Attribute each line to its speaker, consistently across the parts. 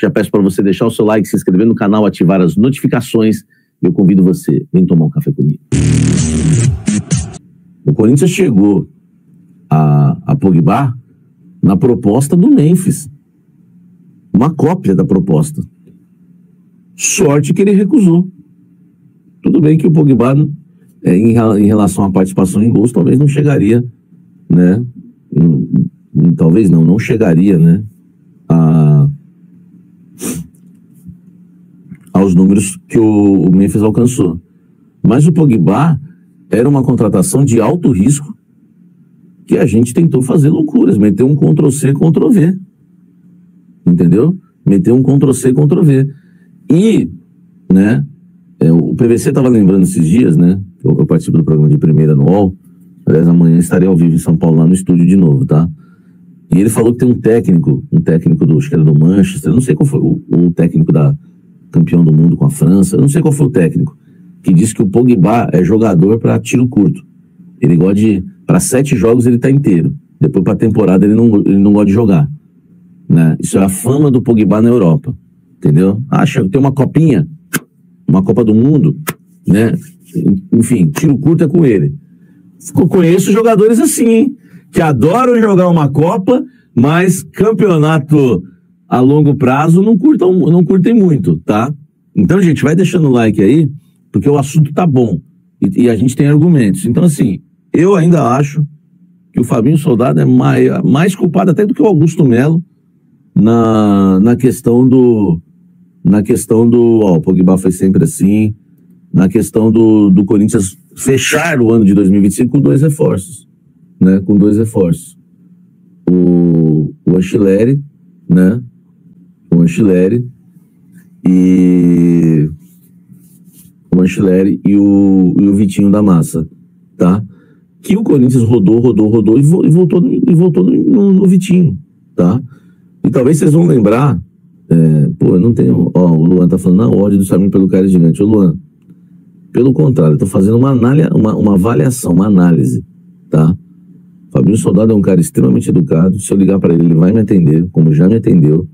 Speaker 1: Já peço para você deixar o seu like, se inscrever no canal, ativar as notificações. Eu convido você, vem tomar um café comigo. O Corinthians chegou a Pogba na proposta do Memphis. Uma cópia da proposta. Sorte que ele recusou. Tudo bem que o Pogba, em relação à participação em gols, talvez não chegaria, né? Talvez não chegaria, né? Aos números que o Memphis alcançou. Mas o Pogba era uma contratação de alto risco que a gente tentou fazer loucuras, meter um Ctrl-C, Ctrl-V. Entendeu? Meter um Ctrl-C, Ctrl-V. E, né, o PVC estava lembrando esses dias, né? Eu participo do programa de primeira no UOL. Aliás, amanhã estarei ao vivo em São Paulo, lá no estúdio de novo, tá? E ele falou que tem um técnico acho que era do Manchester, eu não sei qual foi o técnico da campeão do mundo com a França, eu não sei qual foi o técnico, que disse que o Pogba é jogador para tiro curto. Ele gosta de, para 7 jogos ele tá inteiro. Depois para temporada ele não gosta de jogar, né? Isso é a fama do Pogba na Europa, entendeu? Acha que tem uma copinha, uma Copa do Mundo, né? Enfim, tiro curto é com ele. Eu conheço jogadores assim, hein? Que adoram jogar uma Copa, mas campeonato a longo prazo não curtem muito, tá? Então, gente, vai deixando o like aí, porque o assunto tá bom e a gente tem argumentos. Então, assim, eu ainda acho que o Fabinho Soldado é mais culpado até do que o Augusto Melo na questão do o Pogba foi sempre assim, na questão do Corinthians fechar o ano de 2025 com 2 reforços, né? Com 2 reforços. O Anceleri, né? O Anceleri e o Vitinho da Massa, tá? Que o Corinthians rodou e voltou no Vitinho, tá? E talvez vocês vão lembrar, eu não tenho, o Luan tá falando na ódio do Samir pelo cara gigante. Ô Luan, pelo contrário, eu tô fazendo uma avaliação, uma análise, tá? Fabinho Soldado é um cara extremamente educado, se eu ligar pra ele vai me atender, como já me atendeu,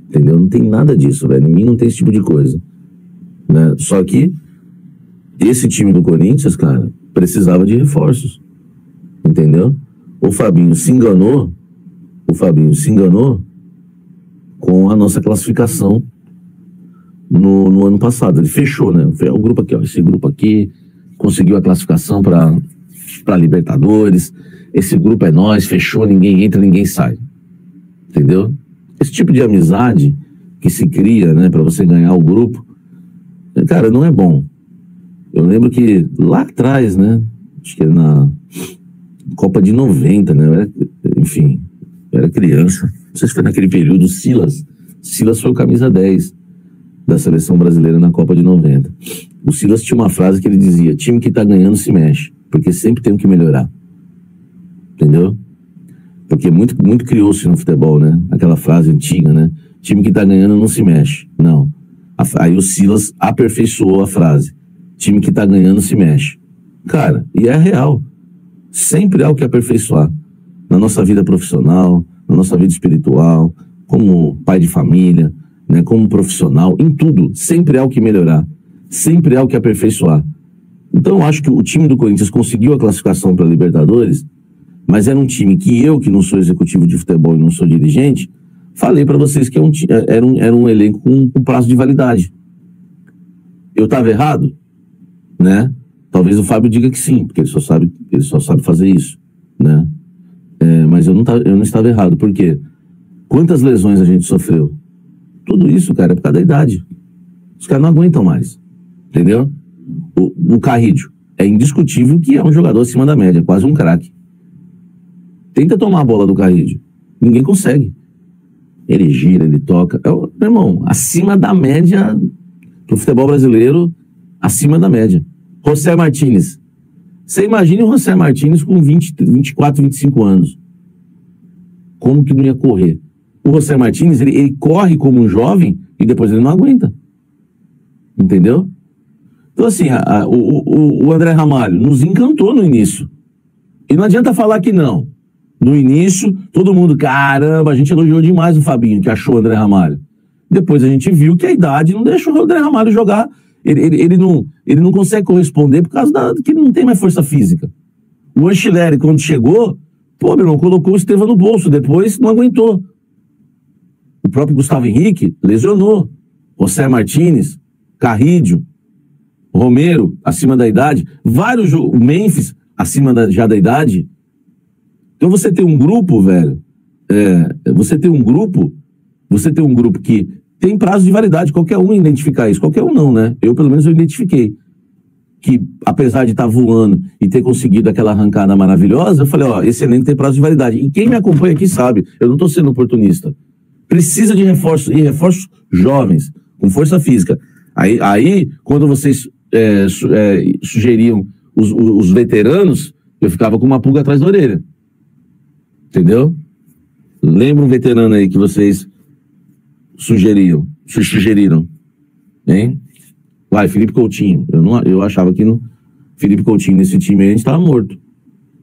Speaker 1: entendeu? Não tem nada disso, velho, em mim não tem esse tipo de coisa, né? Só que esse time do Corinthians, cara, precisava de reforços, entendeu? O Fabinho se enganou com a nossa classificação no ano passado. Ele fechou, né? O grupo aqui, ó, esse grupo aqui conseguiu a classificação para Libertadores. Esse grupo é nós, fechou, ninguém entra, ninguém sai. Entendeu? Esse tipo de amizade que se cria, né, para você ganhar o grupo, cara, não é bom. Eu lembro que lá atrás, né, acho que era na Copa de 90, né, eu era criança, não sei se foi naquele período, o Silas foi o camisa 10 da seleção brasileira na Copa de 90. O Silas tinha uma frase que ele dizia: time que tá ganhando se mexe, porque sempre tem que melhorar. Entendeu? Porque muito criou-se no futebol, né? Aquela frase antiga, né? Time que tá ganhando não se mexe. Não. Aí o Silas aperfeiçoou a frase: time que tá ganhando se mexe. Cara, e é real. Sempre há o que aperfeiçoar. Na nossa vida profissional, na nossa vida espiritual, como pai de família, né? Como profissional, em tudo. Sempre há o que melhorar. Sempre há o que aperfeiçoar. Então eu acho que o time do Corinthians conseguiu a classificação para a Libertadores, mas era um time que eu, que não sou executivo de futebol e não sou dirigente, falei para vocês que era um elenco com prazo de validade. Eu estava errado? Né? Talvez o Fábio diga que sim, porque ele só sabe fazer isso, né? Mas eu não estava errado. Por quê? Quantas lesões a gente sofreu? Tudo isso, cara, é por causa da idade. Os caras não aguentam mais. Entendeu? O Carrillo é indiscutível que é um jogador acima da média, quase um craque. Tenta tomar a bola do Carrillo. Ninguém consegue. Ele gira, ele toca. Meu irmão, acima da média pro futebol brasileiro, acima da média. José Martínez. Você imagina o José Martínez com 24, 25 anos. Como que não ia correr? O José Martínez, ele corre como um jovem e depois ele não aguenta. Entendeu? Então, assim, o André Ramalho nos encantou no início. E não adianta falar que não. No início, todo mundo, caramba, a gente elogiou demais o Fabinho, que achou o André Ramalho. Depois a gente viu que a idade não deixa o Rodrigo Ramalho jogar. Ele não consegue corresponder por causa que ele não tem mais força física. O Anchileri, quando chegou, pô, meu irmão, colocou o Estevão no bolso, depois não aguentou. O próprio Gustavo Henrique lesionou. José Martínez, Carrídio, Romero, acima da idade. Vários, o Memphis, acima já da idade. Então você tem um grupo, velho, você tem um grupo que tem prazo de validade, qualquer um identificar isso, qualquer um não, né? Eu, pelo menos, eu identifiquei. Que, apesar de estar voando e ter conseguido aquela arrancada maravilhosa, eu falei, ó, esse elenco tem prazo de validade. E quem me acompanha aqui sabe, eu não estou sendo oportunista. Precisa de reforços, e reforços jovens, com força física. Aí quando vocês sugeriam os veteranos, eu ficava com uma pulga atrás da orelha. Entendeu? Lembra um veterano aí que vocês sugeriram, hein? Vai, Felipe Coutinho. Eu achava que no Felipe Coutinho nesse time aí a gente tava morto.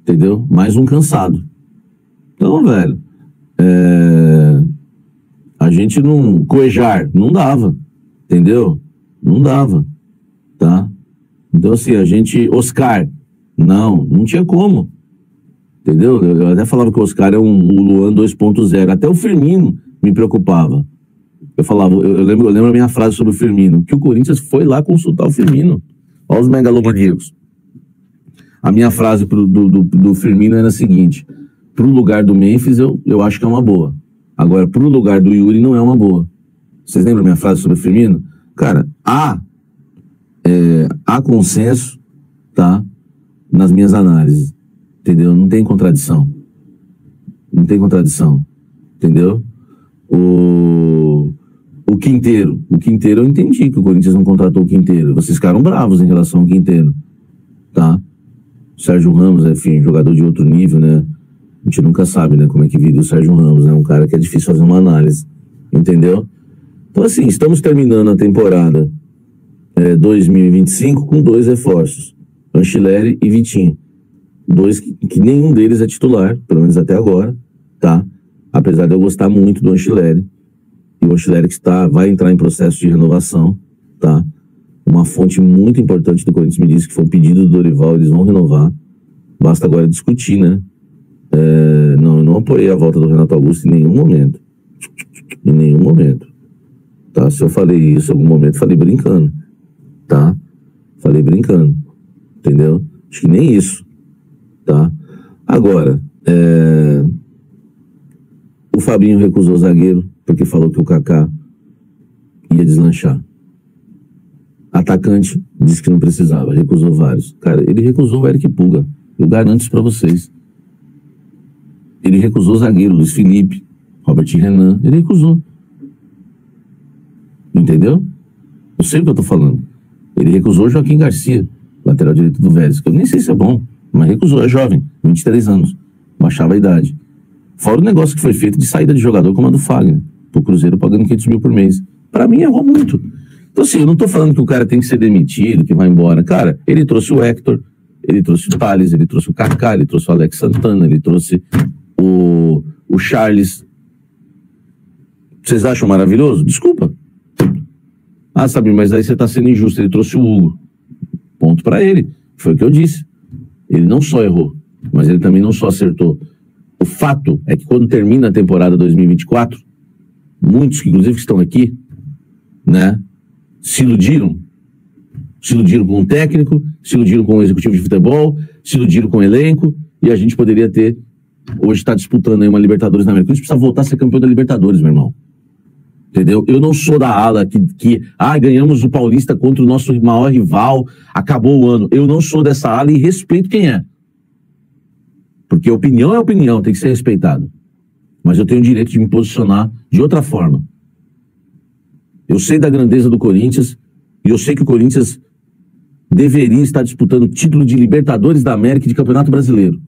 Speaker 1: Entendeu? Mais um cansado. Então, velho, a gente não... Coejar, não dava. Entendeu? Não dava. Tá? Então, assim, a gente... Oscar, não tinha como. Entendeu? Eu até falava que o Oscar é o Luan 2.0. Até o Firmino me preocupava. Eu lembro a minha frase sobre o Firmino, que o Corinthians foi lá consultar o Firmino. Olha os megalomaníacos. A minha frase do Firmino era a seguinte: pro lugar do Memphis eu acho que é uma boa. Agora, pro lugar do Yuri não é uma boa. Vocês lembram a minha frase sobre o Firmino? Cara, há consenso, tá? Nas minhas análises. Entendeu? Não tem contradição. Não tem contradição. Entendeu? O Quinteiro eu entendi que o Corinthians não contratou o Quinteiro. Vocês ficaram bravos em relação ao Quinteiro, tá? O Sérgio Ramos, enfim, jogador de outro nível, né? A gente nunca sabe, né, como é que vive o Sérgio Ramos, né? Um cara que é difícil fazer uma análise, entendeu? Então, assim, estamos terminando a temporada 2025 com 2 reforços, Anchileri e Vitinho. 2 que nenhum deles é titular, pelo menos até agora, tá? Apesar de eu gostar muito do Anchileri. E o Anchileri que vai entrar em processo de renovação, tá? Uma fonte muito importante do Corinthians me disse que foi um pedido do Dorival, eles vão renovar. Basta agora discutir, né? Eu não apoiei a volta do Renato Augusto em nenhum momento. Em nenhum momento. Tá? Se eu falei isso em algum momento, falei brincando. Tá? Falei brincando. Entendeu? Acho que nem isso. Tá? Agora, o Fabinho recusou o zagueiro porque falou que o Kaká ia deslanchar. Atacante disse que não precisava, recusou vários. Cara, ele recusou o Eric Puga. Eu garanto isso pra vocês. Ele recusou o zagueiro, Luiz Felipe, Robert Renan. Ele recusou. Entendeu? Eu sei o que eu tô falando. Ele recusou o Joaquim Garcia, lateral direito do Vélez, que eu nem sei se é bom, mas recusou, é jovem, 23 anos. Baixava a idade. Fora o negócio que foi feito de saída de jogador como a do Fagner, pro Cruzeiro pagando 500 mil por mês. Pra mim, errou muito. Então, assim, eu não tô falando que o cara tem que ser demitido, que vai embora. Cara, ele trouxe o Hector, ele trouxe o Thales, ele trouxe o Kaká, ele trouxe o Alex Santana, ele trouxe o Charles. Vocês acham maravilhoso? Desculpa. Ah, sabe, mas aí você tá sendo injusto. Ele trouxe o Hugo. Ponto pra ele. Foi o que eu disse. Ele não só errou, mas ele também não só acertou. O fato é que quando termina a temporada 2024, muitos, inclusive, que estão aqui, né, se iludiram. Se iludiram com o técnico, se iludiram com o executivo de futebol, se iludiram com o elenco, e a gente poderia ter, hoje está disputando aí uma Libertadores na América. A gente precisa voltar a ser campeão da Libertadores, meu irmão. Entendeu? Eu não sou da ala que ganhamos o Paulista contra o nosso maior rival, acabou o ano. Eu não sou dessa ala e respeito quem é. Porque opinião é opinião, tem que ser respeitado. Mas eu tenho o direito de me posicionar de outra forma. Eu sei da grandeza do Corinthians e eu sei que o Corinthians deveria estar disputando o título de Libertadores da América e de Campeonato Brasileiro.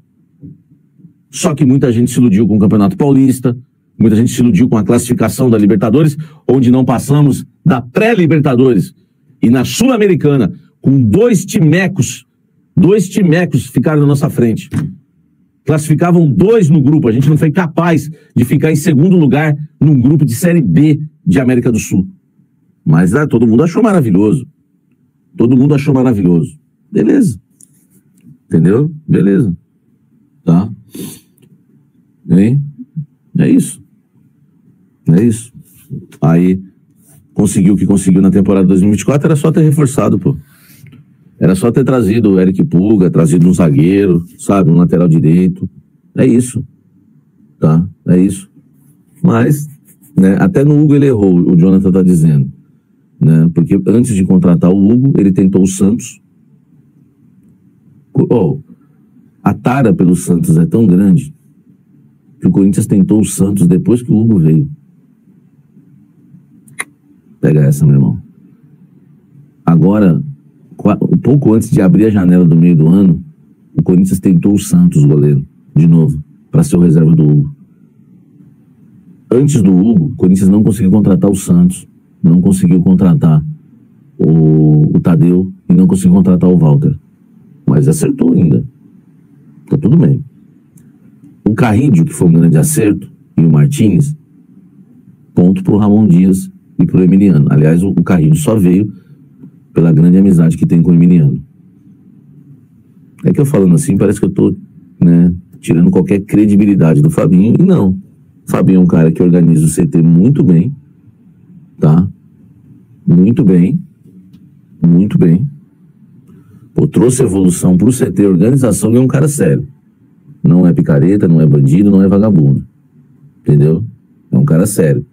Speaker 1: Só que muita gente se iludiu com o Campeonato Paulista, muita gente se iludiu com a classificação da Libertadores, onde não passamos da pré-Libertadores. E na Sul-Americana, com 2 timecos ficaram na nossa frente. Classificavam 2 no grupo, a gente não foi capaz de ficar em segundo lugar num grupo de Série B de América do Sul. Mas todo mundo achou maravilhoso. Todo mundo achou maravilhoso. Beleza. Entendeu? Beleza. Tá? Hein? É isso. É isso. Aí, conseguiu o que conseguiu na temporada 2024, era só ter reforçado, pô. Era só ter trazido o Eric Pulga, trazido um zagueiro, sabe? Um lateral direito. É isso. Tá? É isso. Mas, né, até no Hugo ele errou, o Jonathan tá dizendo. Né? Porque antes de contratar o Hugo, ele tentou o Santos. A tara pelo Santos é tão grande que o Corinthians tentou o Santos depois que o Hugo veio. Pega essa, meu irmão. Agora, um pouco antes de abrir a janela do meio do ano, o Corinthians tentou o Santos, goleiro, de novo, para ser o reserva do Hugo. Antes do Hugo, o Corinthians não conseguiu contratar o Santos, não conseguiu contratar o Tadeu e não conseguiu contratar o Walter. Mas acertou ainda. Tá tudo bem. O Carrídio, que foi um grande acerto, e o Martins, ponto pro Ramon Dias e pro Emiliano. Aliás, o Carrídio só veio pela grande amizade que tem com o Emiliano. É que eu falando assim, parece que eu tô, né, tirando qualquer credibilidade do Fabinho, e não. O Fabinho é um cara que organiza o CT muito bem, tá? Muito bem. Muito bem. Pô, trouxe evolução pro CT, organização, e é um cara sério. Não é picareta, não é bandido, não é vagabundo. Entendeu? É um cara sério.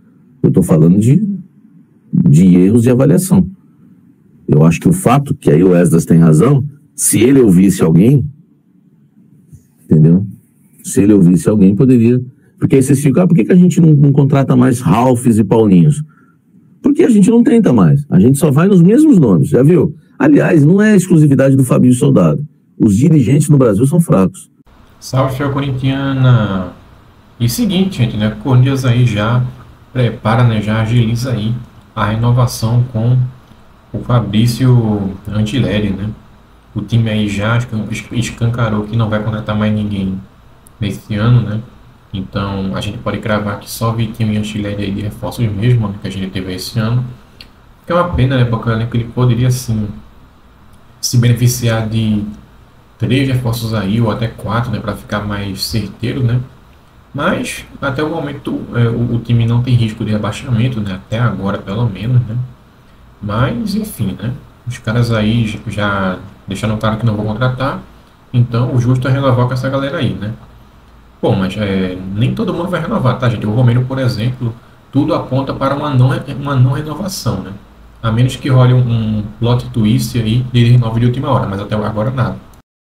Speaker 1: Eu tô falando de erros de avaliação. Eu acho que o fato, que aí o Esdras tem razão, se ele ouvisse alguém, entendeu? Se ele ouvisse alguém, poderia... Porque aí vocês ficam, por que a gente não contrata mais Ralphs e Paulinhos? Porque a gente não tenta mais. A gente só vai nos mesmos nomes, já viu? Aliás, não é exclusividade do Fabinho Soldado. Os dirigentes no Brasil são fracos.
Speaker 2: Salve, fiel corintiana! E seguinte, gente, né? O Corinthians aí já prepara, né? Já agiliza aí a renovação com o Fabrício Antileri, né? O time aí já escancarou que não vai contratar mais ninguém nesse ano, né? Então a gente pode cravar que só Vitinho e Antileri aí de reforços mesmo, né, que a gente teve esse ano. Que é uma pena, né? Porque ele poderia sim se beneficiar de 3 reforços aí, ou até 4, né? Para ficar mais certeiro, né? Mas até o momento o time não tem risco de rebaixamento, né? Até agora pelo menos, né? Mas enfim, né? Os caras aí já deixaram claro que não vão contratar, então o justo é renovar com essa galera aí, né? Bom, mas nem todo mundo vai renovar, tá, gente? O Romero, por exemplo, tudo aponta para uma não renovação, né? A menos que role um plot twist aí de renove de última hora, mas até agora nada.